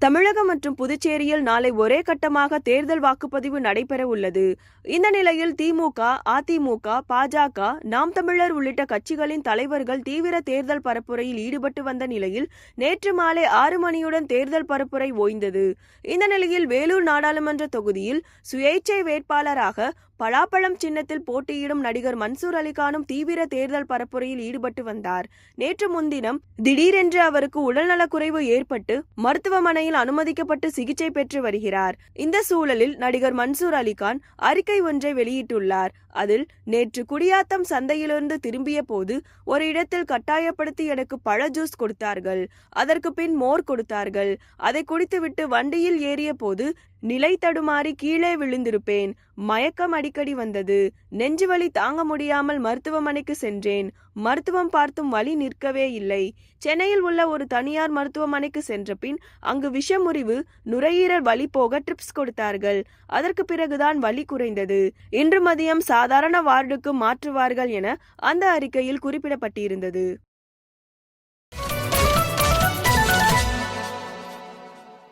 தமிழகம் மற்றும் புதுச்சேரியில் நாளை ஒரே கட்டமாக தேர்தல் வாக்குப்பதிவு நடைபெற உள்ளது. இந்த நிலையில் திமுக, அதிமுக, பாஜக, நாம் தமிழர் உள்ளிட்ட கட்சிகளின் தலைவர்கள் தீவிர தேர்தல் பரப்புரையில் ஈடுபட்டு வந்த நிலையில் நேற்று மாலை 6 மணியுடன் தேர்தல் பரப்புரை ஓய்ந்தது. இந்த நிலையில் வேலூர் நாடாளுமன்ற தொகுதியில் சுயேட்சை வேட்பாளராக பலாப்பழம் சின்னத்தில் போட்டியிடும் நடிகர் மன்சூர் அலிகானும் தீவிர தேர்தல் பரப்புரையில் ஈடுபட்டு வந்தார். நேற்று முன்தினம் திடீரென்று அவருக்கு உடல்நலக்குறைவு ஏற்பட்டு மருத்துவமனையில் அனுமதிக்கப்பட்டு சிகிச்சை பெற்று வருகிறார். இந்த சூழலில் நடிகர் மன்சூர் அலிகான் அறிக்கை ஒன்றை வெளியிட்டுள்ளார். அதில், நேற்று குடியாத்தம் சந்தையிலிருந்து திரும்பிய போது ஒரு இடத்தில் கட்டாயப்படுத்தி எனக்கு பழ ஜூஸ் கொடுத்தார்கள். அதற்கு பின் மோர் கொடுத்தார்கள். அதை குடித்துவிட்டு வண்டியில் ஏறிய போது நிலை தடுமாறி கீழே விழுந்திருப்பேன். மயக்கம் அடிக்கடி வந்தது. நெஞ்சுவலி தாங்க முடியாமல் மருத்துவமனைக்கு சென்றேன். மருத்துவம் பார்த்தும் வலி நிற்கவே இல்லை. சென்னையில் உள்ள ஒரு தனியார் மருத்துவமனைக்கு சென்ற பின் அங்கு விஷமுறிவு, நுரையீரல் வலி போக ட்ரிப்ஸ் கொடுத்தார்கள். அதற்கு பிறகுதான் வலி குறைந்தது. இன்று மதியம் சாதாரண வார்டுக்கு மாற்றுவார்கள் என அந்த அறிக்கையில் குறிப்பிடப்பட்டிருந்தது.